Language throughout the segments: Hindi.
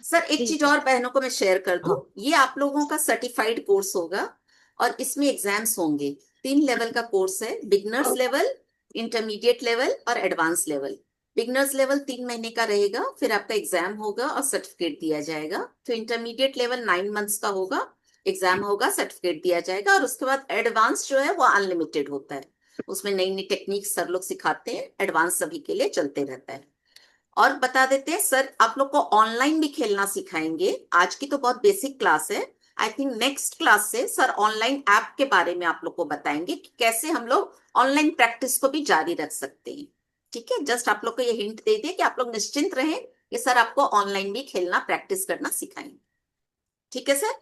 सर एक ठीक चीज है। और बहनों को मैं शेयर कर दूं, हाँ। ये आप लोगों का सर्टिफाइड कोर्स होगा और इसमें एग्जाम्स होंगे। 3 लेवल का कोर्स है, बिगनर्स लेवल, इंटरमीडिएट लेवल और एडवांस लेवल। बिगनर्स लेवल 3 महीने का रहेगा, फिर आपका एग्जाम होगा और सर्टिफिकेट दिया जाएगा। तो इंटरमीडिएट लेवल 9 मंथ्स का होगा, एग्जाम होगा, सर्टिफिकेट दिया जाएगा। और उसके बाद एडवांस जो है वो अनलिमिटेड होता है, उसमें नई नई टेक्निक सर लोग सिखाते हैं। एडवांस सभी के लिए चलते रहता है। और बता देते हैं सर, आप लोग को ऑनलाइन भी खेलना सिखाएंगे। आज की तो बहुत बेसिक क्लास है। आई थिंक नेक्स्ट क्लास से सर ऑनलाइन ऐप के बारे में आप लोग को बताएंगे कि कैसे हम लोग ऑनलाइन प्रैक्टिस को भी जारी रख सकते हैं। ठीक है, जस्ट आप लोग को ये हिंट दे दिए कि आप लोग निश्चिंत रहें कि सर आपको ऑनलाइन भी खेलना प्रैक्टिस करना सिखाएंगे। ठीक है सर।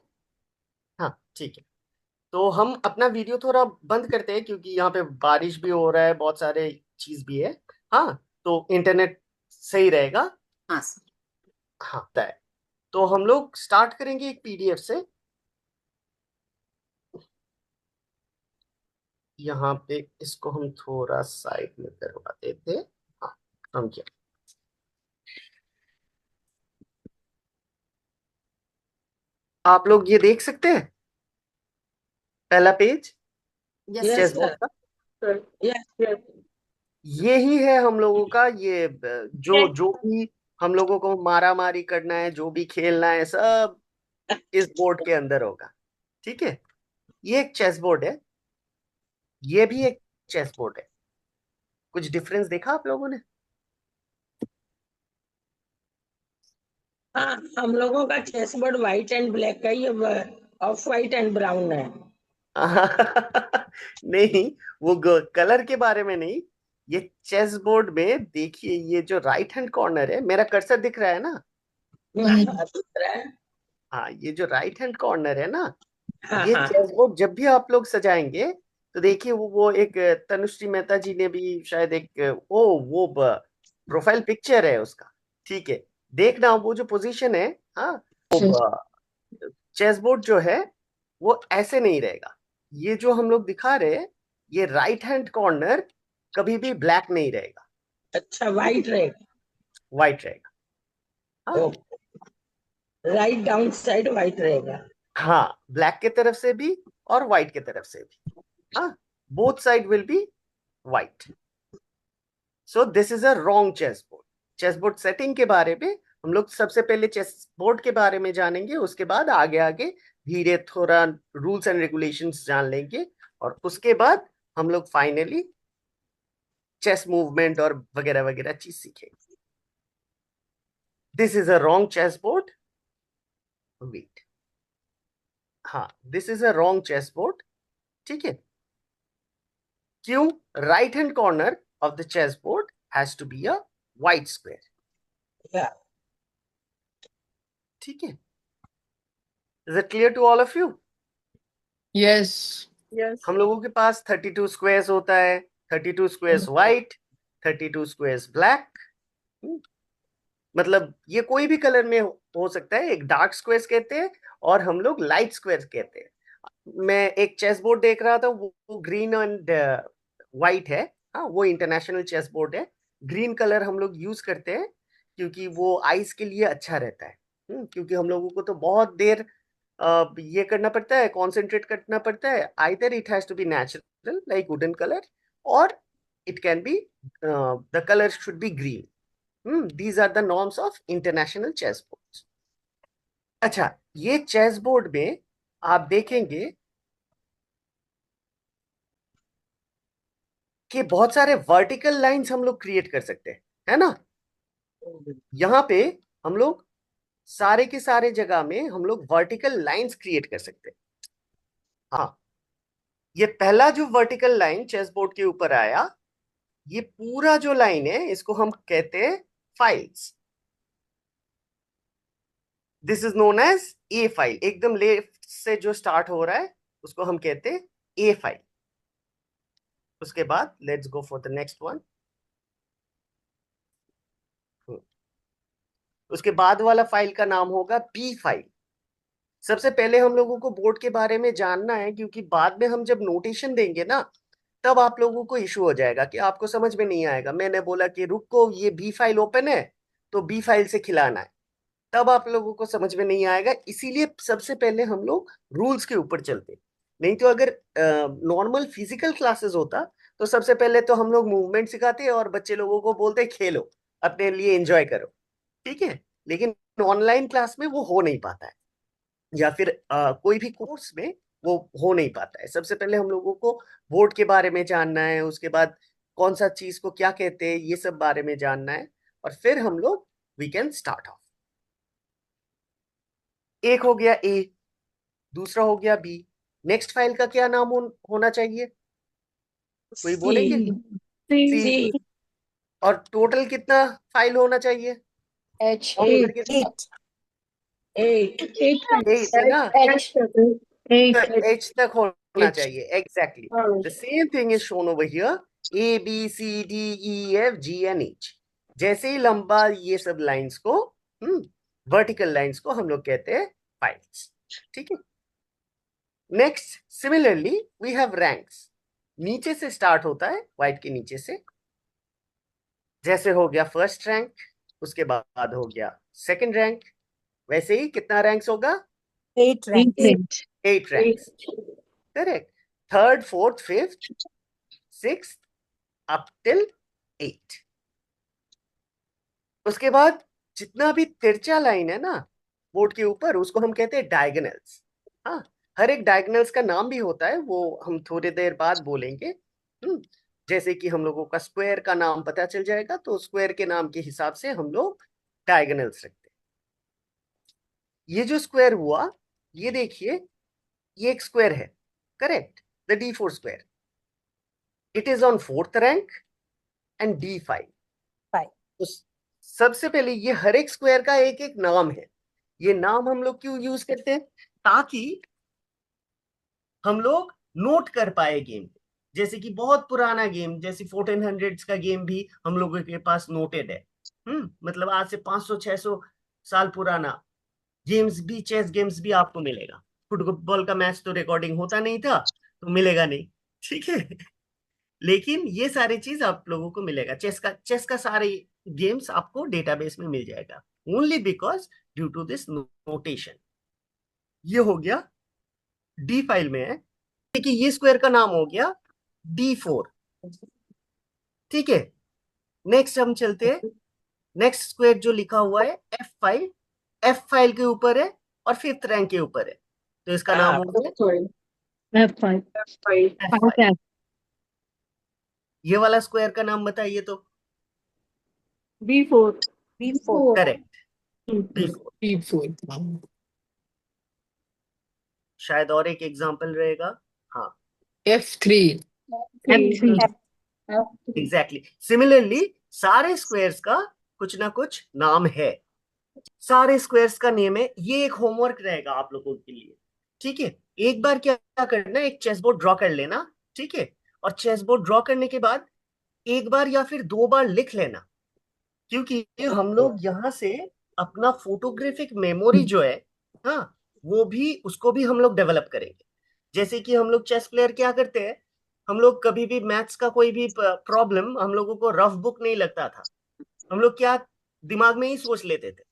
हाँ ठीक है। तो हम अपना वीडियो थोड़ा बंद करते हैं क्योंकि यहाँ पे बारिश भी हो रहा है, बहुत सारे चीज भी है। हाँ, तो इंटरनेट सही रहेगा। हाँ सर। हाँ तय। तो हम लोग स्टार्ट करेंगे एक पीडीएफ से। यहाँ पे इसको हम थोड़ा साइड में करवा देते। हाँ, हम क्या, आप लोग ये देख सकते हैं पहला page yes chess sir. Yes board का। सर। Yes yes. ये ही है हम लोगों का ये जो जो भी हम लोगों को मारा मारी करना है, जो भी खेलना है, सब इस बोर्ड के अंदर होगा। ठीक है, ये एक चेस बोर्ड है, ये भी एक चेस बोर्ड है। कुछ डिफरेंस देखा आप लोगों ने? हाँ, हम लोगों का chess board white and black का, ये ऑफ व्हाइट एंड ब्राउन है। नहीं, वो कलर के बारे में नहीं। ये चेस बोर्ड में देखिए, ये जो राइट हैंड कॉर्नर है, मेरा कर्सर दिख रहा है ना? हाँ, दूसरा है। हाँ, ये जो राइट हैंड कॉर्नर है ना, हाँ ये हाँ। चेस बोर्ड जब भी आप लोग सजाएंगे तो देखिए, वो एक तनुश्री मेहता जी ने भी शायद एक वो प्रोफाइल पिक्चर है उसका। ठीक है, देखना वो जो पोजीशन है। हाँ, वो चेस बोर्ड जो है वो ऐसे नहीं रहेगा। ये जो हम लोग दिखा रहे हैं, ये राइट हैंड कॉर्नर कभी भी ब्लैक नहीं रहेगा, अच्छा, व्हाइट रहेगा। व्हाइट रहेगा। हाँ। ओ, राइट डाउन साइड व्हाइट रहेगा। हाँ, ब्लैक के तरफ से भी और व्हाइट के तरफ से भी। हाँ, both side will be white. So this is a wrong chess board. Chess board setting के बारे में हम लोग सबसे पहले चेस बोर्ड के बारे में जानेंगे, उसके बाद आगे आगे धीरे थोड़ा रूल्स एंड रेगुलेशंस जान लेंगे, और उसके बाद हम लोग फाइनली चेस मूवमेंट और वगैरह वगैरह चीज सीखेंगे। This is a wrong chess board. Wait, हाँ, this is a wrong chess board. ठीक है, क्यों? Right hand corner of the chess board has to be a white square. Yeah. ठीक है, is it clear to all of you? Yes. Yes. हम लोगों के पास 32 स्क्वायर्स होता है, 32 स्क्वायर्स वाइट, 32 स्क्वायर्स ब्लैक। मतलब ये कोई भी कलर में हो सकता है। एक डार्क स्क्वायर्स कहते हैं और हम लोग लाइट स्क्वायर्स कहते हैं। मैं एक चेस बोर्ड देख रहा था, वो ग्रीन एंड वाइट है। हाँ, वो इंटरनेशनल चेस बोर्ड है। ग्रीन कलर हम लोग यूज करते हैं क्योंकि वो आइस के लिए अच्छा रहता है। क्योंकि हम लोगों को तो बहुत देर ये करना पड़ता है, कॉन्सेंट्रेट करना पड़ता है। Either it has to be natural like wooden colour, or it can be the colour should be green. these are the norms of international chess boards. अच्छा, ये चेस बोर्ड में आप देखेंगे कि बहुत सारे वर्टिकल लाइंस हम लोग क्रिएट कर सकते हैं, है ना? यहाँ पे हम लोग सारे के सारे जगह में हम लोग वर्टिकल लाइंस क्रिएट कर सकते हैं। हाँ, ये पहला जो वर्टिकल लाइन चेस बोर्ड के ऊपर आया, ये पूरा जो लाइन है इसको हम कहते हैं files. This is known as a file. एकदम लेफ्ट से जो स्टार्ट हो रहा है उसको हम कहते हैं ए फाइल। उसके बाद let's go for the next one. उसके बाद वाला फाइल का नाम होगा बी फाइल। सबसे पहले हम लोगों को बोर्ड के बारे में जानना है, क्योंकि बाद में हम जब नोटेशन देंगे ना, तब आप लोगों को इशू हो जाएगा कि आपको समझ में नहीं आएगा। मैंने बोला कि रुको, ये बी फाइल ओपन है तो बी फाइल से खिलाना है। तब आप लोगों को समझ में नहीं आएगा। इसीलिए सबसे पहले हम लोग रूल्स के ऊपर चलते। नहीं तो अगर नॉर्मल फिजिकल क्लासेस होता तो सबसे पहले तो हम लोग मूवमेंट सिखाते और बच्चे लोगों को बोलते खेलो, अपने लिए एंजॉय करो, ठीक है। लेकिन ऑनलाइन क्लास में वो हो नहीं पाता है, या फिर कोई भी कोर्स में वो हो नहीं पाता है। सबसे पहले हम लोगों को बोर्ड के बारे में जानना है, उसके बाद कौन सा चीज को क्या कहते हैं ये सब बारे में जानना है, और फिर हम लोग वी कैन स्टार्ट ऑफ। एक हो गया ए, दूसरा हो गया बी। नेक्स्ट फाइल का क्या नाम होना चाहिए, कोई बोलेंगे? सी सी। सी और टोटल कितना फाइल होना चाहिए? H. काउंट करके देखो। 8 8 है ना? H. तो H. एच तक होना H. चाहिए, exactly. The same thing is shown over here, A B C D E F G and H. जैसे ही लंबा ये सब लाइंस को, वर्टिकल लाइंस को हम लोग कहते हैं फाइल्स, ठीक है। Next similarly we have ranks. नीचे से स्टार्ट होता है, व्हाइट के नीचे से। जैसे हो गया फर्स्ट रैंक, उसके बाद हो गया सेकंड रैंक, वैसे ही कितना रैंक्स होगा? 8 rank. 8 ranks, correct. Third, fourth, fifth, sixth, up till 8। उसके बाद जितना भी तिरछा लाइन है ना बोर्ड के ऊपर, उसको हम कहते हैं डायगोनल्स। हाँ, हर एक डायगोनल्स का नाम भी होता है, वो हम थोड़ी देर बाद बोलेंगे। जैसे कि हम लोगों का स्क्वायर का नाम पता चल जाएगा, तो स्क्वायर के नाम के हिसाब से हम लोग डायगोनल्स रखते हैं। ये जो स्क्वायर हुआ, ये देखिए, ये एक स्क्वायर है, correct, the D4 square. It is on fourth rank and D5। 5. तो सबसे पहले ये हर एक स्क्वायर का एक एक नाम है। ये नाम हम लोग क्यों यूज करते हैं? ताकि हम लोग नोट कर पाए गेम। जैसे कि बहुत पुराना गेम, जैसे 1400s का गेम भी हम लोगों के पास नोटेड है। मतलब आज से 500-600 साल पुराना गेम्स भी, चेस गेम्स भी आपको मिलेगा। फुटबॉल का मैच तो रिकॉर्डिंग होता नहीं था, तो मिलेगा नहीं, ठीक है। लेकिन ये सारी चीज आप लोगों को मिलेगा। चेस का सारे गेम्स आपको डेटाबेस में मिल जाएगा, only because due to this notation. ये हो गया डी फाइल में है, कि ये स्क्वायर का नाम हो गया D4, ठीक है। नेक्स्ट हम चलते हैं, नेक्स्ट स्क्वायर जो लिखा हुआ है F5, एफ फाइल के ऊपर है और फिफ्थ रैंक के ऊपर है, तो इसका नाम हो गया F5. F5। ये वाला स्क्वायर का नाम बताइए तो। B4. B4. Correct, B4। B4. शायद और एक एग्जांपल रहेगा, हाँ, F3. F3. एग्जैक्टली। सिमिलरली सारे स्क्वायर्स का कुछ ना कुछ नाम है, सारे स्क्वायर्स का नेम है। ये एक होमवर्क रहेगा आप लोगों के लिए, ठीक है। एक बार क्या करना, एक चेस बोर्ड ड्रॉ कर लेना, ठीक है। और चेस बोर्ड ड्रॉ करने के बाद एक बार या फिर 2 बार लिख लेना, क्योंकि हम लोग यहाँ से अपना फोटोग्राफिक मेमोरी जो है, हाँ, वो भी, उसको भी हम लोग डेवलप करेंगे। जैसे कि हम लोग चेस प्लेयर क्या करते हैं, हम लोग कभी भी मैथ्स का कोई भी प्रॉब्लम, हम लोगों को रफ बुक नहीं लगता था। हम लोग क्या दिमाग में ही सोच लेते थे,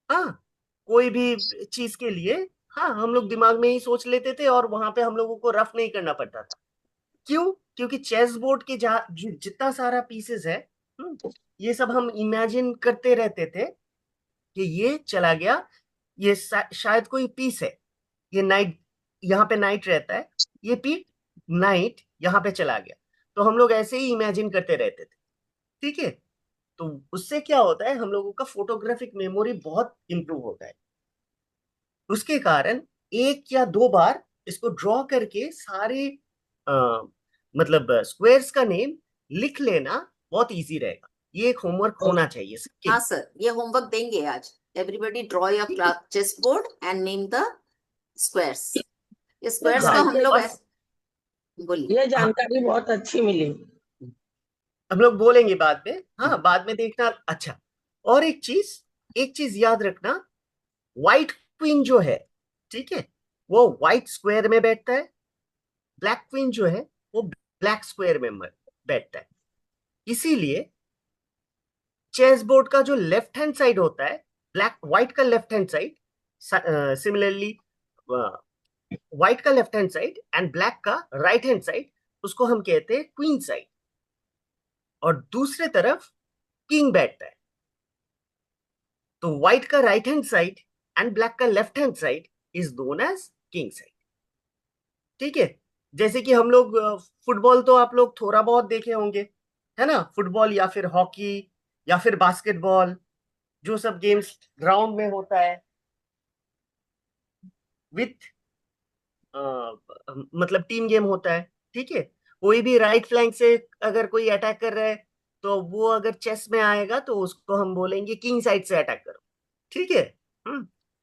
हाँ, कोई भी चीज के लिए, हाँ, हम लोग दिमाग में ही सोच लेते थे और वहां पे हम लोगों को रफ नहीं करना पड़ता था। क्यों? क्योंकि चेस बोर्ड के जितना सारा पीसेस है, ये सब हम इमेजिन करते रहते थे कि ये चला गया, ये शायद कोई पीस है, ये नाइट, यहाँ पे नाइट रहता है, ये पीस नाइट यहाँ पे चला गया। तो हम लोग ऐसे ही इमेजिन करते रहते थे, ठीक है। तो उससे क्या होता है, हम लोगों का फोटोग्राफिक मेमोरी बहुत इंप्रूव होता है। उसके कारण 1 या 2 बार इसको ड्रॉ करके सारे मतलब स्क्वायर्स का नेम लिख लेना बहुत इजी रहेगा। ये एक होमवर्क होना चाहिए सबके हाँ लिए। सर, ये होमवर्क देंगे आज। एवरीबॉडी ड्रॉ योर ठीक है। Chess board and name the squares. Squares हाँ, का हम लोग और बोलिए। ये हाँ, जानकारी बहुत अच्छी मिली। हम लोग बोलेंगे बाद में, हाँ, बाद में देखना। अच्छा, और एक चीज याद रखना, व्हाइट क्वीन जो है, ठीक है, वो व्हाइट स्क्वायर में बैठता है। ब्लैक क्वीन जो है वो ब्लैक स्क्वायर में बैठता है। इसीलिए चेस बोर्ड का जो लेफ्ट हैंड साइड होता है, ब्लैक व्हाइट का left hand side, similarly white का left hand side and black का राइट हैंड साइड, उसको हम कहते हैं क्वीन साइड। और दूसरे तरफ किंग बैठता है, तो व्हाइट का right hand side and black का left hand side is known as king side. ठीक है, जैसे कि हम लोग फुटबॉल तो आप लोग थोड़ा बहुत देखे होंगे, है ना, फुटबॉल या फिर हॉकी या फिर बास्केटबॉल, जो सब गेम्स ग्राउंड में होता है विथ मतलब टीम गेम होता है। ठीक है, कोई भी राइट फ्लैंक से अगर कोई अटैक कर रहा है, तो वो अगर चेस में आएगा तो उसको हम बोलेंगे किंग साइड से अटैक करो। ठीक है।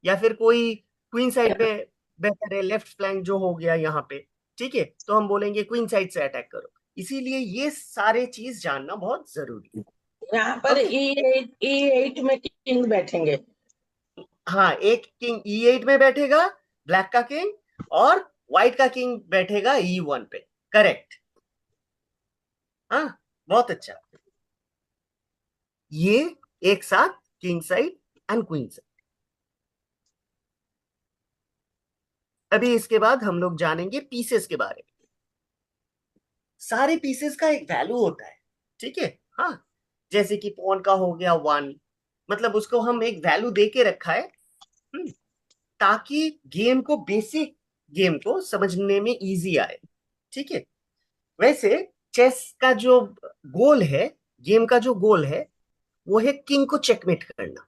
या फिर कोई क्वीन साइड में बेहतर है, लेफ्ट फ्लैंक जो हो गया यहाँ पे, ठीक है, तो हम बोलेंगे क्वीन साइड से अटैक करो। इसीलिए ये सारे चीज जानना बहुत जरूरी है। यहाँ पर Okay. E8 में किंग बैठेंगे। हाँ, एक किंग E8 में बैठेगा, ब्लैक का किंग, और व्हाइट का किंग बैठेगा E1 पे। करेक्ट। हाँ, बहुत अच्छा। ये एक साथ king side and queen side. अभी इसके बाद हम लोग जानेंगे पीसेस के बारे में। सारे पीसेस का एक वैल्यू होता है, ठीक है। हाँ, जैसे कि पॉन का हो गया 1, मतलब उसको हम एक वैल्यू दे के रखा है, ताकि गेम को, बेसिक गेम को समझने में इजी आए। ठीक है। वैसे चेस का जो गोल है, गेम का जो गोल है, वो है किंग को चेकमेट करना।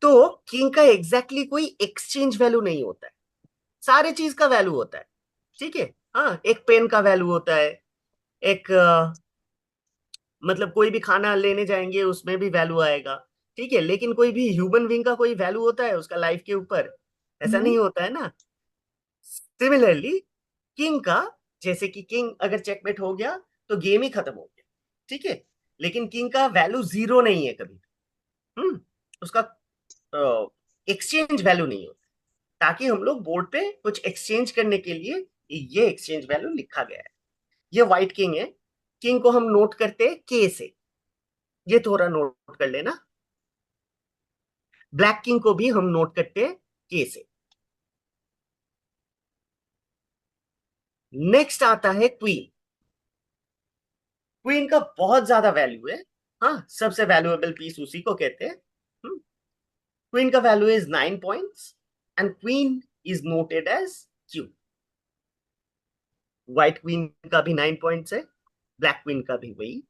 तो किंग का एग्जैक्टली कोई एक्सचेंज वैल्यू नहीं होता है, सारे चीज का वैल्यू होता है। ठीक है। हाँ, एक पेन का वैल्यू होता है, एक मतलब कोई भी खाना लेने जाएंगे उसमें भी वैल्यू आएगा। ठीक है, लेकिन कोई भी ह्यूमन बीइंग का कोई वैल्यू होता है उसका लाइफ के ऊपर? ऐसा नहीं होता है ना। सिमिलरली किंग का, जैसे कि किंग अगर चेकमेट हो गया तो गेम ही खत्म हो गया। ठीक है, लेकिन किंग का वैल्यू जीरो नहीं है कभी। उसका एक्सचेंज वैल्यू नहीं होता, ताकि हम लोग बोर्ड पे कुछ एक्सचेंज करने के लिए ये एक्सचेंज वैल्यू लिखा गया है। ये व्हाइट किंग है, किंग को हम नोट करते हैं के से, ये थोड़ा नोट कर लेना। ब्लैक किंग को भी हम नोट करते हैं के से। नेक्स्ट आता है क्वीन। क्वीन का बहुत ज्यादा वैल्यू है। हाँ, सबसे वैल्यूएबल पीस उसी को कहते हैं। क्वीन का value is 9 points and queen is noted as Q. White queen का भी 9 पॉइंट्स है, ब्लैक क्वीन का भी वही।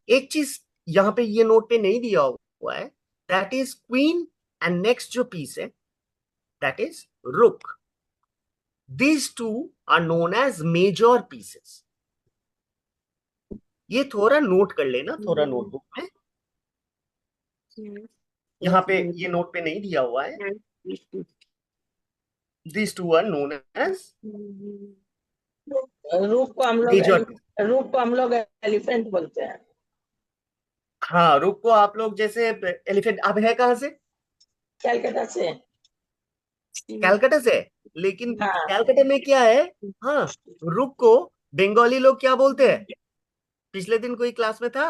एक चीज यहां पे ये नोट पे नहीं दिया हुआ है, that is queen and next जो पीस है दैट इज रुक। These two are known as major pieces. ये थोड़ा नोट कर लेना, थोड़ा नोटबुक में। यहाँ पे ये नोट पे नहीं दिया हुआ है। These two are known as रूप को हम लोग major. रूप को हम लोग एलिफेंट बोलते हैं। हाँ, रुक को आप लोग जैसे एलिफेंट, अब है कहाँ से? कलकत्ता से। कैलकाटा से। लेकिन हाँ। कैलकाटा में क्या है? हाँ, रुक को बंगाली लोग क्या बोलते हैं? पिछले दिन कोई क्लास में था,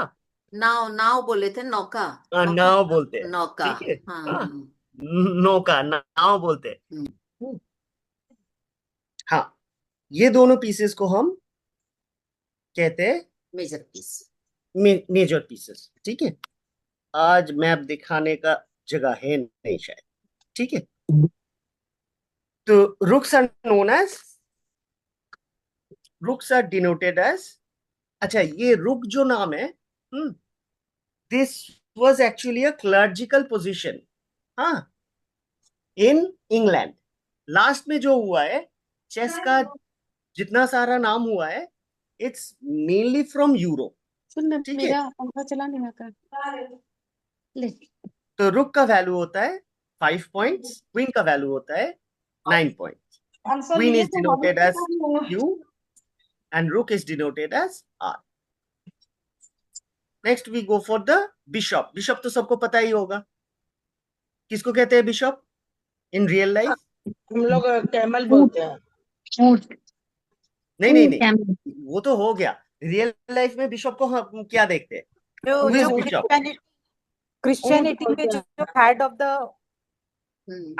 नाव, नाव बोले थे, नौका। नाव बोलते हैं। नौका। ठीक है। हाँ, हाँ, नौका, नाव बोलते हैं। हाँ, ये दोनों पीसेस को हम कहते हैं मेजर पीस। Major pieces. ठीक है, आज मैप दिखाने का जगह है नहीं शायद। ठीक है, तो rooks are known as, rooks are denoted as, अच्छा, ये रुक जो नाम है, this was actually a clerical position, हाँ, इन इंग्लैंड। लास्ट में जो हुआ है, चेस का जितना सारा नाम हुआ है, इट्स मेनली फ्रॉम यूरोप। ठीक है, मेरा पंखा चला नहीं का ले। तो रुक का वैल्यू होता है 5 पॉइंट्स, क्वीन का वैल्यू होता है 9 पॉइंट्स। आंसर क्वीन लिए इज तो डिनोटेड एज हम Q and rook is denoted as R. Next we go for the bishop. Bishop तो सबको पता ही होगा, किसको कहते हैं बिशप इन रियल लाइफ? हम लोग कैमल बोलते हैं। नहीं नहीं नहीं, वो तो हो गया। रियल लाइफ में बिशप को हम क्या देखते हैं? जो Who is जो bishop? क्रिश्चियनिटी में जो हेड ऑफ द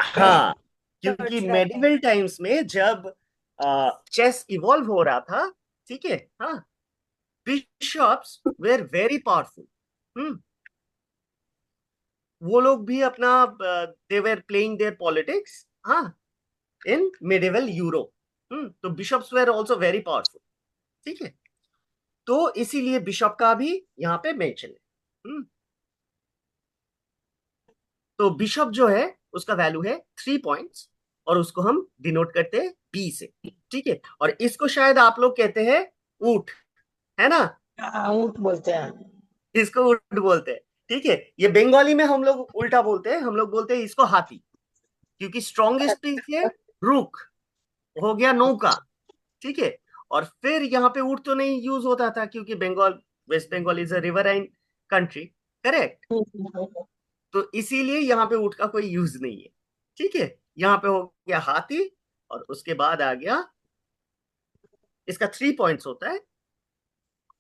हाँ, क्योंकि चर्च रहता है। मेडिवल टाइम्स में जब चेस इवॉल्व हो रहा था, ठीक है, हाँ, बिशॉप्स वेर वेरी पावरफुल। वो लोग भी अपना they were playing their politics, हाँ, इन मेडिवल यूरोप। तो bishops were also very powerful, ठीक है। तो इसीलिए बिशप का भी यहाँ पे मेंशन है। तो बिशप जो है उसका वैल्यू है 3 पॉइंट्स, और उसको हम डिनोट करते हैं बी से, ठीक है। और इसको शायद आप लोग कहते हैं ऊंट, है ना? ऊंट बोलते हैं। इसको ऊंट बोलते हैं, ठीक है। ये बंगाली में हम लोग उल्टा बोलते हैं, हम लोग बोलते हैं इसको हाथी, क्योंकि स्ट्रॉन्गेस्ट पीस है रुक, हो गया नौका, ठीक है। और फिर यहाँ पे ऊंट तो नहीं यूज होता था, क्योंकि Bengal, west Bengal is a riverine country, correct. तो इसीलिए यहाँ पे ऊंट का कोई यूज नहीं है, ठीक है। यहाँ पे हो गया हाथी, और उसके बाद आ गया इसका 3 पॉइंट्स होता है।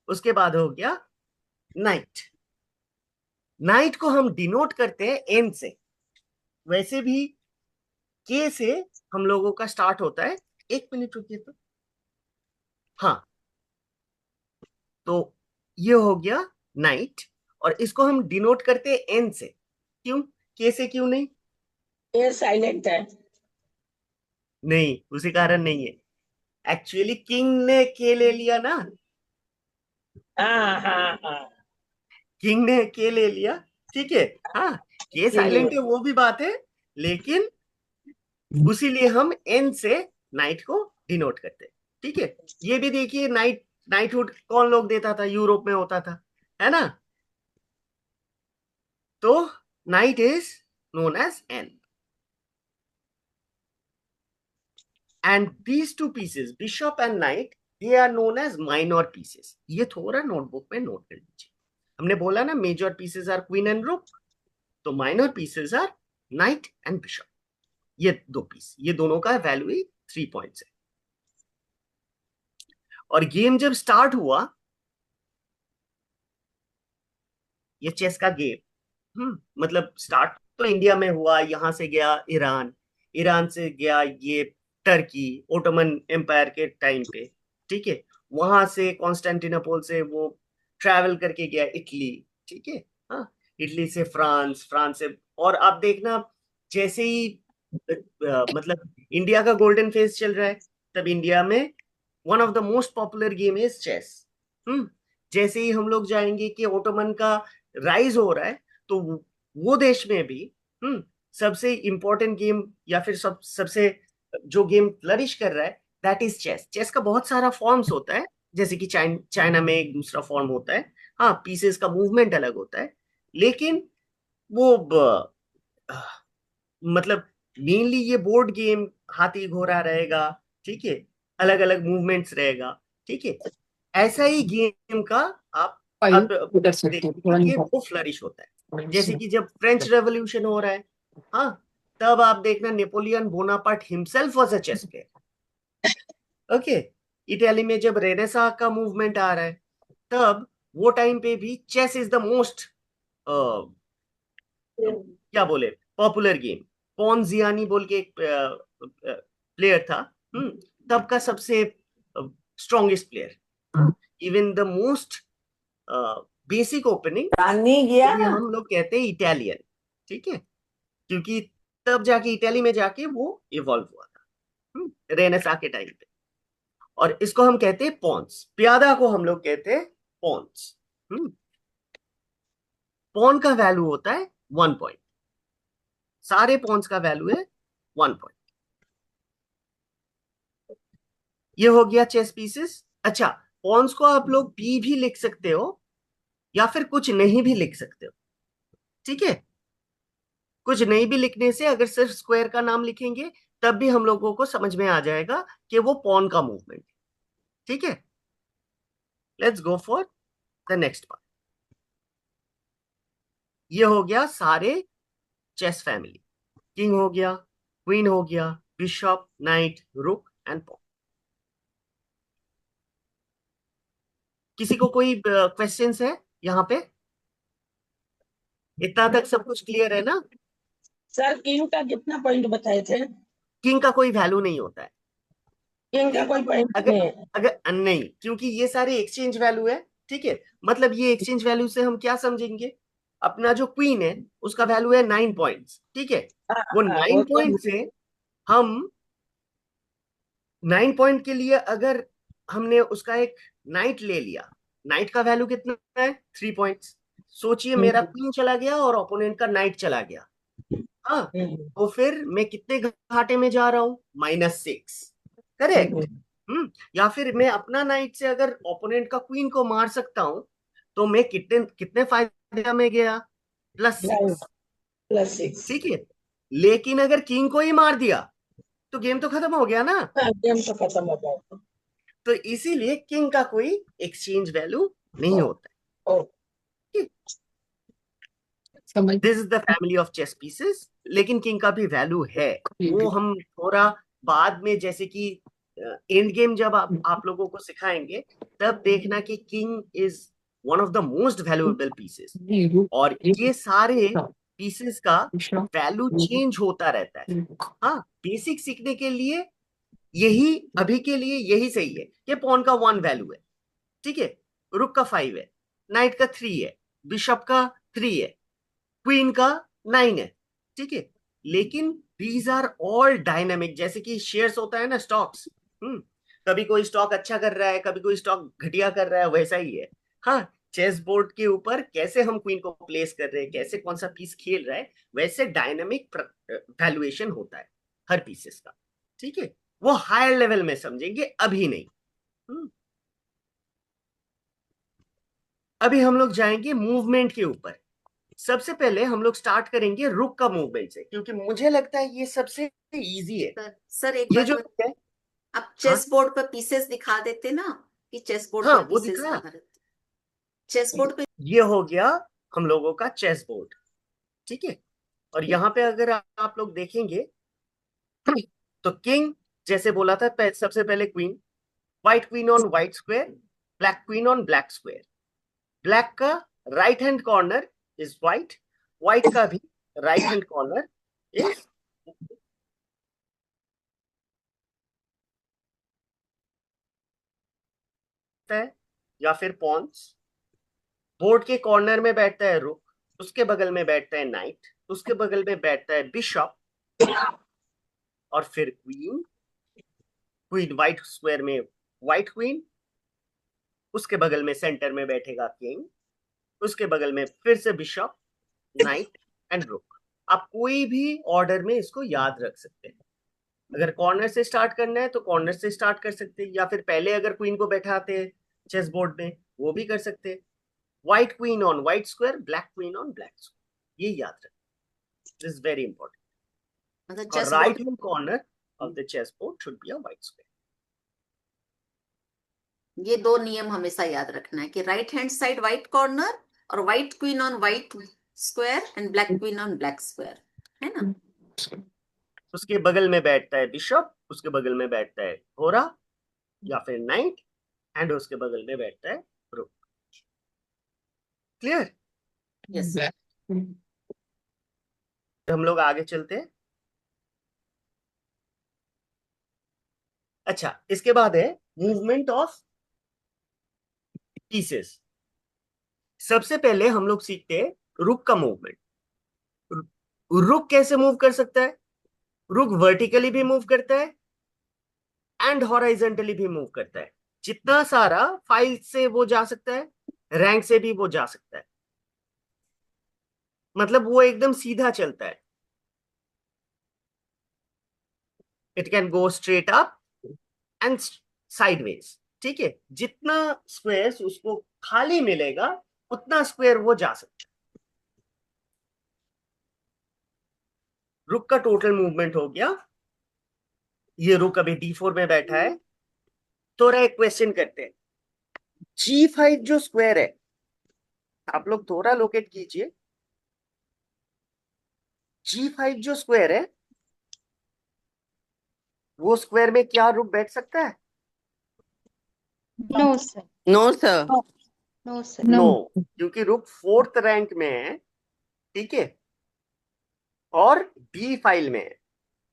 उसके बाद हो गया नाइट। नाइट को हम डिनोट करते हैं एन से, वैसे भी के से हम लोगों का स्टार्ट होता है। एक मिनट रुकिए तो, हाँ, तो ये हो गया नाइट, और इसको हम डिनोट करते हैं एन से। क्यों? के से क्यों नहीं? ये साइलेंट है। नहीं, उसी कारण नहीं है। एक्चुअली किंग ने के ले लिया ना, हाँ हाँ हाँ, किंग ने के ले लिया, ठीक है। हाँ, के साइलेंट है वो भी बात है, लेकिन उसीलिए हम एन से नाइट को डिनोट करते हैं, ठीक है। ये भी देखिए, नाइटहुड कौन लोग देता था? यूरोप में होता था, है ना? तो knight is known as N, and these two pieces bishop and knight, they are known as minor pieces. ये थोड़ा नोटबुक में नोट कर लीजिए। हमने बोला ना major pieces are queen and rook, तो minor pieces are knight and bishop. ये दो पीस, ये दोनों का वैल्यू ही 3 पॉइंट्स है। और गेम जब स्टार्ट हुआ, ये चेस का गेम, मतलब स्टार्ट तो इंडिया में हुआ, यहां से गया ईरान, ईरान से गया ये टर्की, ओटोमन एम्पायर के टाइम पे, ठीक है। वहां से कॉन्स्टेंटिनोपल से वो ट्रैवल करके गया इटली, ठीक है। हाँ, इटली से फ्रांस, फ्रांस से, और आप देखना जैसे ही मतलब इंडिया का गोल्डन फेज चल रहा है, तब इंडिया में one of the most popular game is chess. जैसे ही हम लोग जाएंगे कि ओटोमन का राइज हो रहा है, तो वो देश में भी सबसे इंपॉर्टेंट गेम, या फिर सबसे जो गेम फ्लरिश कर रहा है, दैट इज चेस। चेस का बहुत सारा फॉर्म्स होता है, जैसे कि चाइना में एक दूसरा फॉर्म होता है, हाँ, पीसेस का मूवमेंट अलग होता है, लेकिन वो मतलब मेनली ये बोर्ड गेम हाथी घोड़ा रहेगा, ठीक है, अलग अलग मूवमेंट्स रहेगा, ठीक है। ऐसा ही गेम का आप अब फाइव कर सकते हो थोड़ा देखिए वो फ्लरिश होता है। जैसे कि जब फ्रेंच रेवोल्यूशन हो रहा है, हाँ, तब आप देखना Napoleon Bonaparte himself was a chess player, okay. Italy में जब रेनेसा का मूवमेंट आ रहा है, तब वो टाइम पे भी चेस इज द मोस्ट क्या बोले पॉपुलर गेम। पॉन्जियानी बोल के एक प्लेयर था, तब का सबसे strongest player. Even the most basic opening भी हम लोग कहते हैं इटालियन, ठीक है, क्योंकि तब जाके इटली में जाके वो इवॉल्व हुआ था रेनेसा के टाइम पे। और इसको हम कहते हैं पॉन्स, प्यादा को हम लोग कहते हैं पॉन्स। पॉन का वैल्यू होता है 1 पॉइंट, सारे पॉन्स का वैल्यू है 1 पॉइंट। ये हो गया चेस पीसेस। अच्छा, पॉन्स को आप लोग पी भी लिख सकते हो, या फिर कुछ नहीं भी लिख सकते हो, ठीक है। कुछ नहीं भी लिखने से, अगर सिर्फ स्क्वायर का नाम लिखेंगे, तब भी हम लोगों को समझ में आ जाएगा कि वो पॉन का मूवमेंट, ठीक है। Let's go for the next part. ये हो गया सारे चेस फैमिली, किंग हो गया, क्वीन हो गया, बिशप, नाइट, रुक एंड पॉन। किसी को कोई क्वेश्चंस है यहाँ पे? इतना तक सब कुछ क्लियर है ना? सर किंग का कितना पॉइंट बताए थे? किंग का कोई वैल्यू नहीं होता है। किंग का कोई पॉइंट अगर नहीं है। अगर नहीं, क्योंकि ये सारे एक्सचेंज वैल्यू है। ठीक है, मतलब ये एक्सचेंज वैल्यू से हम क्या समझेंगे? अपना जो क्वीन है उसका वैल्यू है 9 पॉइंट्स। ठीक है, हाँ वो हाँ, वो 9 तो पॉइंट से हम 9 पॉइंट के लिए अगर हमने उसका एक नाइट ले लिया, नाइट का वैल्यू कितना है? 3 पॉइंट्स। सोचिए मेरा क्वीन चला गया और ओपोनेंट का नाइट चला गया। हाँ, हम्म, तो फिर मैं कितने घाटे में जा रहा हूं? -6। हम्म, करेक्ट। या फिर मैं अपना नाइट से अगर ओपोनेंट का क्वीन को मार सकता हूं तो मैं कितने कितने फायदे में गया? +6। +6। ठीक है, लेकिन अगर किंग को ही मार दिया तो गेम तो खत्म हो गया ना। गेम तो खत्म हो गया। तो इसीलिए किंग का कोई एक्सचेंज वैल्यू नहीं होता ओ, है। समझ this is the family of chess pieces, लेकिन किंग का भी वैल्यू है। वो हम थोड़ा बाद में, जैसे कि एंड गेम जब आप लोगों को सिखाएंगे तब देखना कि king is one of the most valuable pieces. और ये सारे पीसेस का वैल्यू चेंज होता रहता है। हाँ, बेसिक सीखने के लिए यही, अभी के लिए यही सही है कि पॉन का 1 वैल्यू है। ठीक है, रुक का 5 है, नाइट का 3 है, बिशप का 3 है, क्वीन का 9 है। ठीक है, लेकिन दीज आर ऑल डायनामिक। जैसे कि शेयर्स होता है ना, स्टॉक्स। कभी कोई स्टॉक अच्छा कर रहा है, कभी कोई स्टॉक घटिया कर रहा है, वैसा ही है। हाँ, चेस बोर्ड के ऊपर कैसे हम क्वीन को प्लेस कर रहे हैं, कैसे कौन सा पीस खेल रहा है, वैसे डायनामिक वैल्यूएशन होता है हर पीसेस का। ठीक है, वो हायर लेवल में समझेंगे, अभी नहीं। हम्म, अभी हम लोग जाएंगे मूवमेंट के ऊपर। सबसे पहले हम लोग स्टार्ट करेंगे रुक का मूवमेंट से, क्योंकि मुझे लगता है ये सबसे इजी है। सर एक ये बात जो है, आप हाँ चेस बोर्ड पर पीसेस दिखा देते ना, कि चेस बोर्ड हाँ, पर वो पीसेस दिखाया। कहाँ रहते? चेस बोर्ड पे ये हो गया हम लोगों का चेस बोर्ड। ठीक है, और यहाँ पे अगर आप लोग देखेंगे तो किंग, जैसे बोला था, सबसे पहले queen, white queen on white square, black queen on black square. Black का right hand corner is white, white का भी राइट हैंड कॉर्नर इज है, या फिर पॉन्स। बोर्ड के कॉर्नर में बैठता है रुक, उसके बगल में बैठता है नाइट, उसके बगल में बैठता है बिशप, और फिर क्वीन। क्वीन व्हाइट स्क्वायर में व्हाइट क्वीन, उसके बगल में सेंटर में बैठेगा किंग, उसके बगल में फिर से बिशप, नाइट एंड रुक। आप कोई भी ऑर्डर में इसको याद रख सकते हैं। अगर कॉर्नर से स्टार्ट करना है तो कॉर्नर से स्टार्ट कर सकते हैं, या फिर पहले अगर क्वीन को बैठाते हैं चेस बोर्ड में, वो भी कर सकते हैं। White queen on white square, black queen on black square, ये याद रखें। This is very important. मतलब और chess right board, hand corner of the chess board should be a white square. ये दो नियम हमेशा याद रखना है कि right hand side white corner, और white queen on white square and black queen on black square, है ना? उसके बगल में बैठता है बिशप, उसके बगल में बैठता है घोड़ा या फिर नाइट, एंड उसके बगल में बैठता है रुक। क्लियर? यस। हम लोग आगे चलते हैं। अच्छा, इसके बाद है मूवमेंट ऑफ पीसेस। सबसे पहले हम लोग सीखते हैं रुक का मूवमेंट। रुक कैसे मूव कर सकता है? रुक वर्टिकली भी मूव करता है एंड हॉराइजेंटली भी मूव करता है। जितना सारा फाइल से वो जा सकता है, रैंक से भी वो जा सकता है। मतलब वो एकदम सीधा चलता है। It can go straight up and sideways. ठीक है, जितना स्क्वायर्स उसको खाली मिलेगा उतना स्क्वायर वो जा सकता है। रुक का टोटल मूवमेंट हो गया। ये रुक अभी D4 में बैठा है। थोड़ा एक क्वेश्चन करते हैं। G5 जो स्क्वायर है, आप लोग थोड़ा लोकेट कीजिए। G5 जो स्क्वायर है, वो स्क्वायर में क्या रुक बैठ सकता है? No, sir. No sir. No, no, sir. No, क्योंकि रुक 4th रैंक में है। ठीक है, और डी फाइल में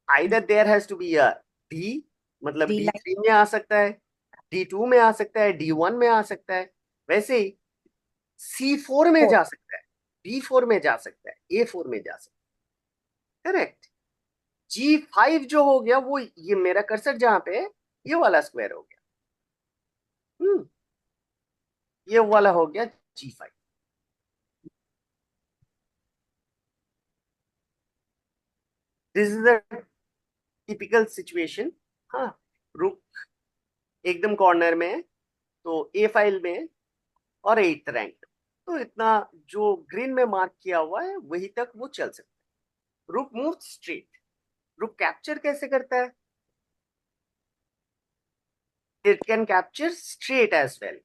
either there has to be a D, मतलब D line. D3 में आ सकता है, D2 में आ सकता है, D1 में आ सकता है, वैसे ही C4 में 4. जा सकता है, B4 में जा सकता है, A4 में जा सकता है, करेक्ट। G5 जो हो गया वो, ये मेरा कर्सर जहां पे है ये वाला स्क्वायर हो गया, ये वाला हो गया G5। This is the typical situation. हाँ, रुक एकदम कॉर्नर में है, तो ए फाइल में है, और 8th रैंक, तो इतना जो ग्रीन में मार्क किया हुआ है वही तक वो चल सकता है। रुक मूव स्ट्रेट, रुक कैप्चर कैसे करता है? It can capture straight as well.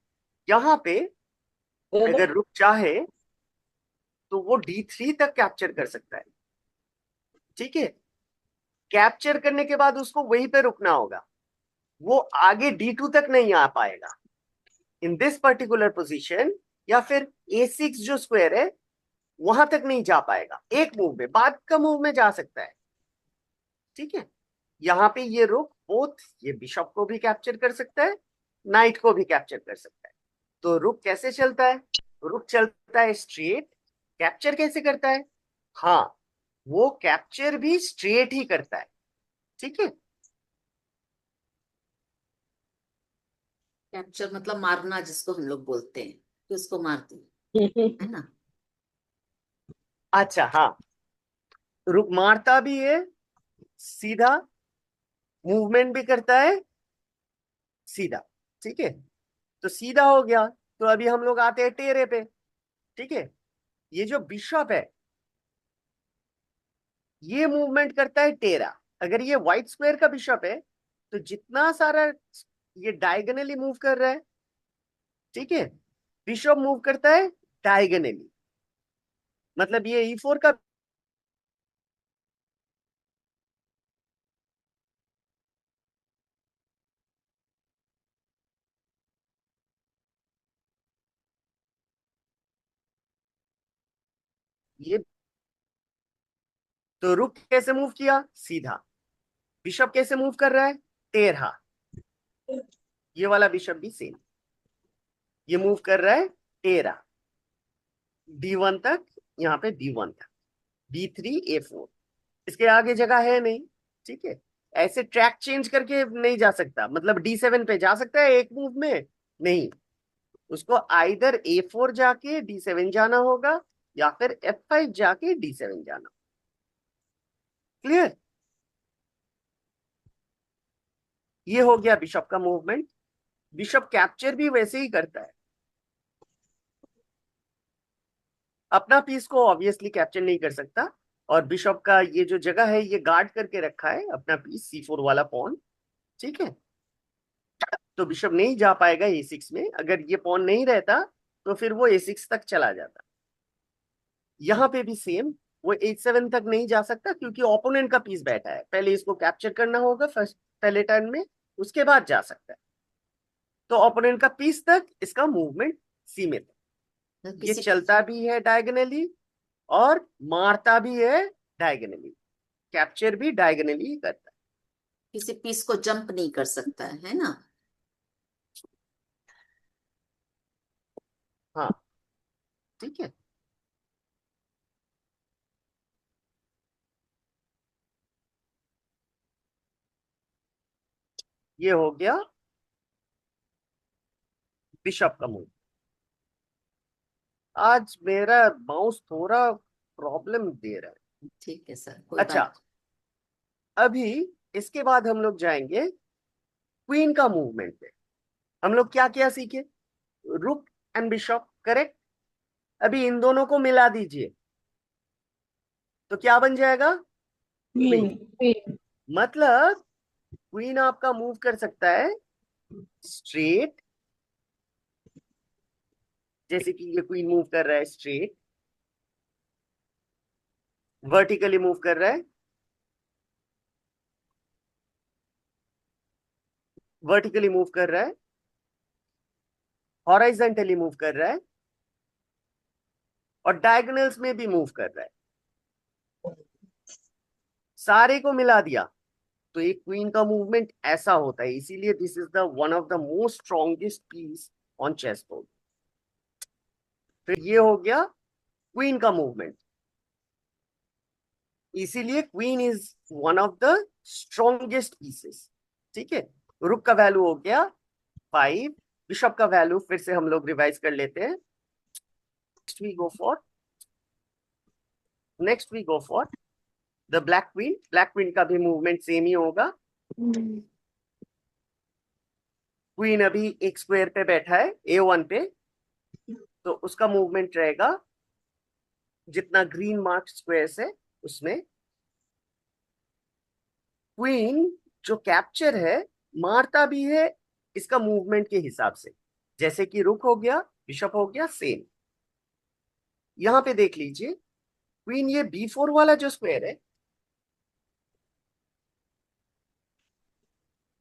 यहाँ पे अगर रुक चाहे तो वो D3 तक कैप्चर कर सकता है, ठीक है। कैप्चर करने के बाद उसको वहीं पे रुकना होगा, वो आगे D2 तक नहीं आ पाएगा इन दिस पर्टिकुलर पोजीशन, या फिर A6 जो स्क्वायर है वहां तक नहीं जा पाएगा एक मूव में, बाद का मूव में जा सकता है, ठीक है। यहाँ पे ये रुक बोथ ये बिशप को भी कैप्चर कर सकता है, नाइट को भी कैप्चर कर सकता है। तो रुक कैसे चलता है? रुक चलता है स्ट्रेट, कैप्चर कैसे करता है? हाँ, वो कैप्चर भी स्ट्रेट ही करता है, ठीक है। कैप्चर मतलब मारना, जिसको हम लोग बोलते हैं कि उसको मार दो, है ना। अच्छा, हाँ, रुक मारता भी है सीधा, मूवमेंट भी करता है सीधा, ठीक है। तो सीधा हो गया, तो अभी हम लोग आते हैं टेरे पे, ठीक है। ये जो बिशप है ये मूवमेंट करता है टेरा। अगर ये व्हाइट स्क्वायर का बिशप है तो जितना सारा ये डायगोनली मूव कर रहा है, ठीक है, बिशप मूव करता है डायगोनली, मतलब ये E4 का ये, तो रुक कैसे मूव किया? सीधा। बिशप कैसे मूव कर रहा है? टेढ़ा। ये वाला बिशप भी सेम, ये मूव कर रहा है टेढ़ा, D1 तक, यहाँ पे D1 तक, B3 A4, इसके आगे जगह है नहीं, ठीक है। ऐसे ट्रैक चेंज करके नहीं जा सकता, मतलब D7 पे जा सकता है एक मूव में, नहीं, उसको आइदर A4 जाके D7 जाना होगा, या फिर F5 जाके D7 जाना। क्लियर? ये हो गया बिशप का मूवमेंट। बिशप कैप्चर भी वैसे ही करता है, अपना पीस को ऑब्वियसली कैप्चर नहीं कर सकता, और बिशप का ये जो जगह है ये गार्ड करके रखा है अपना पीस C4 वाला पॉन, ठीक है। तो बिशप नहीं जा पाएगा A6 में, अगर ये पॉन नहीं रहता तो फिर वो A6 तक चला जाता। यहाँ पे भी सेम, वो H7 तक नहीं जा सकता क्योंकि ओपोनेंट का पीस बैठा है, पहले इसको कैप्चर करना होगा फर्स्ट, पहले टर्न में, उसके बाद जा सकता है। तो ओपोनेंट का पीस तक इसका मूवमेंट सीमित है। तो ये किसी चलता भी है डायगोनली और मारता भी है डायगोनली, कैप्चर भी डायगोनली ही करता किसी पीस को जंप नहीं कर सकता है ना। है। हाँ, ठीक है। ये हो गया बिशप का मूव। आज मेरा माउस थोड़ा प्रॉब्लम दे रहा है। ठीक है सर, कोई अच्छा, बात। अभी इसके बाद हम लोग जाएंगे क्वीन का मूवमेंट पे। हम लोग क्या क्या सीखे? रुक एंड बिशप, करेक्ट। अभी इन दोनों को मिला दीजिए तो क्या बन जाएगा? क्वीन। मतलब क्वीन आपका मूव कर सकता है स्ट्रेट, जैसे कि ये क्वीन मूव कर रहा है स्ट्रेट, वर्टिकली मूव कर रहा है, वर्टिकली मूव कर रहा है, हॉराइजेंटली मूव कर रहा है, और डायगोनल्स में भी मूव कर रहा है, सारे को मिला दिया, तो एक क्वीन का मूवमेंट ऐसा होता है। इसीलिए this is the one of the most strongest piece on chess board. फिर ये हो गया क्वीन का मूवमेंट, इसीलिए queen is one of the strongest pieces. ठीक है, रुक का वैल्यू हो गया 5, बिशप का वैल्यू फिर से हम लोग रिवाइज कर लेते हैं। Next we go for the black queen. Black queen का भी मूवमेंट सेम ही होगा। क्वीन अभी एक स्क्वायर पे बैठा है A1 पे, तो उसका मूवमेंट रहेगा जितना ग्रीन मार्क स्क्वायर है उसमें। क्वीन जो कैप्चर है मारता भी है इसका मूवमेंट के हिसाब से, जैसे कि रुक हो गया, बिशप हो गया, सेम। यहां पे देख लीजिए क्वीन ये B4 वाला जो स्क्वायर है,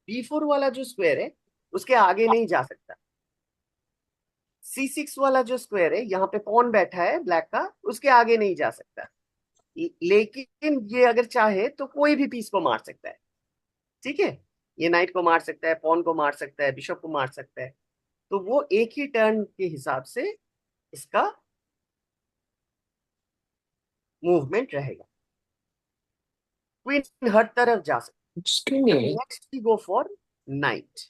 B4 वाला जो स्क्वायर है उसके आगे नहीं जा सकता। C6 वाला जो स्क्वायर है, यहाँ पे पॉन बैठा है ब्लैक का, उसके आगे नहीं जा सकता। लेकिन ये अगर चाहे तो कोई भी पीस को मार सकता है। ठीक है, ये नाइट को मार सकता है, पॉन को मार सकता है, बिशप को मार सकता है। तो वो एक ही टर्न के हिसाब से इसका मूवमेंट रहेगा। क्वीन हर तरफ जा सकती है। Okay. Next we go for knight.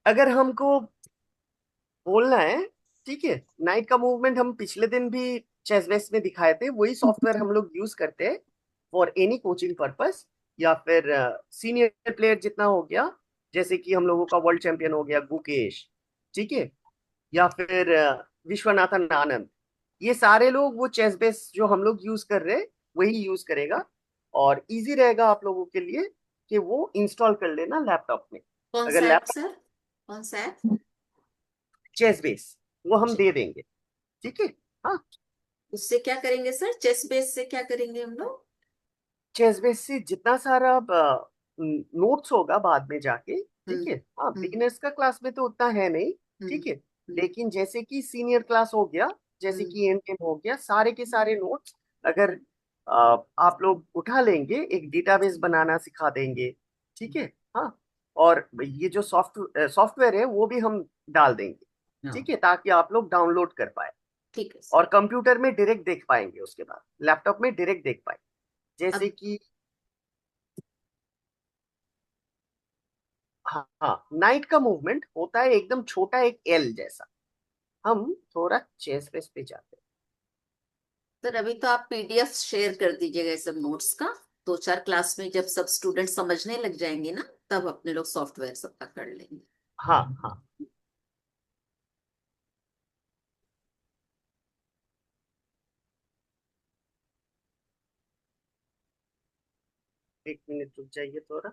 अगर हमको बोलना है, ठीक है, नाइट का मूवमेंट हम पिछले दिन भी चेस बेस में दिखाए थे, वही सॉफ्टवेयर हम लोग यूज करते हैं फॉर एनी कोचिंग पर्पस, या फिर सीनियर प्लेयर जितना हो गया, जैसे कि हम लोगों का वर्ल्ड चैंपियन हो गया गुकेश, ठीक है, या फिर विश्वनाथन आनंद, ये सारे लोग वो चेस बेस जो हम लोग यूज कर रहे हैं वही यूज करेगा। और इजी रहेगा आप लोगों के लिए कि वो इंस्टॉल कर लेना लैपटॉप में। कौन अगर सा ऐप लैपटॉप सर, कौन सा ऐप? चेस बेस वो हम दे देंगे। ठीक है, हाँ, उससे क्या करेंगे सर, चेस बेस से क्या करेंगे हम लोग? चेस बेस से जितना सारा नोट्स होगा बाद में जाके, ठीक है, हाँ, हम्म, बिगिनर्स का क्लास में तो उतना है नहीं, ठीक है, हम्म, लेकिन जैसे कि सीनियर क्लास हो गया, जैसे कि एम हो गया, सारे के सारे नोट्स अगर आप लोग उठा लेंगे, एक डेटाबेस बनाना सिखा देंगे। ठीक है, हाँ, और ये जो सॉफ्टवेयर है वो भी हम डाल देंगे, हाँ, ठीक है, ताकि आप लोग डाउनलोड कर पाए ठीक है और सर। कंप्यूटर में डायरेक्ट देख पाएंगे, उसके बाद लैपटॉप में डायरेक्ट देख पाएंगे। जैसे अब कि हाँ हाँ, नाइट का मूवमेंट होता है एकदम छोटा, एक एल जैसा। हम थोड़ा चेस पेस पे जाते हैं। सर अभी तो आप पीडीएफ शेयर कर दीजिएगा इस सब नोट्स का, 2-4 क्लास में जब सब स्टूडेंट समझने लग जाएंगे ना, तब अपने लोग सॉफ्टवेयर सबका कर लेंगे। हाँ हाँ, एक मिनट रुक जाइए थोड़ा।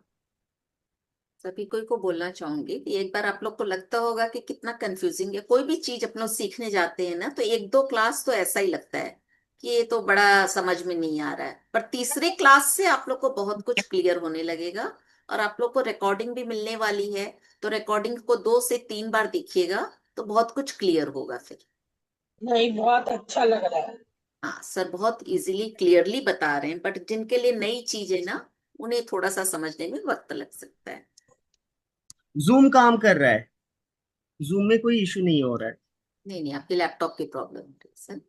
सभी कोई को बोलना चाहूंगी कि एक बार आप लोग को लगता होगा कि कितना कंफ्यूजिंग है, कोई भी चीज अपने लोग सीखने जाते हैं ना, तो 1-2 क्लास तो ऐसा ही लगता है कि ये तो बड़ा समझ में नहीं आ रहा है, पर तीसरे क्लास से आप लोग को बहुत कुछ क्लियर होने लगेगा। और आप लोग को रिकॉर्डिंग भी मिलने वाली है, तो रिकॉर्डिंग को 2 से 3 बार देखिएगा, तो बहुत कुछ क्लियर होगा फिर। नहीं, बहुत अच्छा लग रहा है। हाँ सर, बहुत इजीली क्लियरली बता रहे हैं, बट जिनके लिए नई चीज है ना, उन्हें थोड़ा सा समझने में वक्त लग सकता है। जूम काम कर रहा है, जूम में कोई इशू नहीं हो रहा है। नहीं नहीं, आपके लैपटॉप की प्रॉब्लम है सर।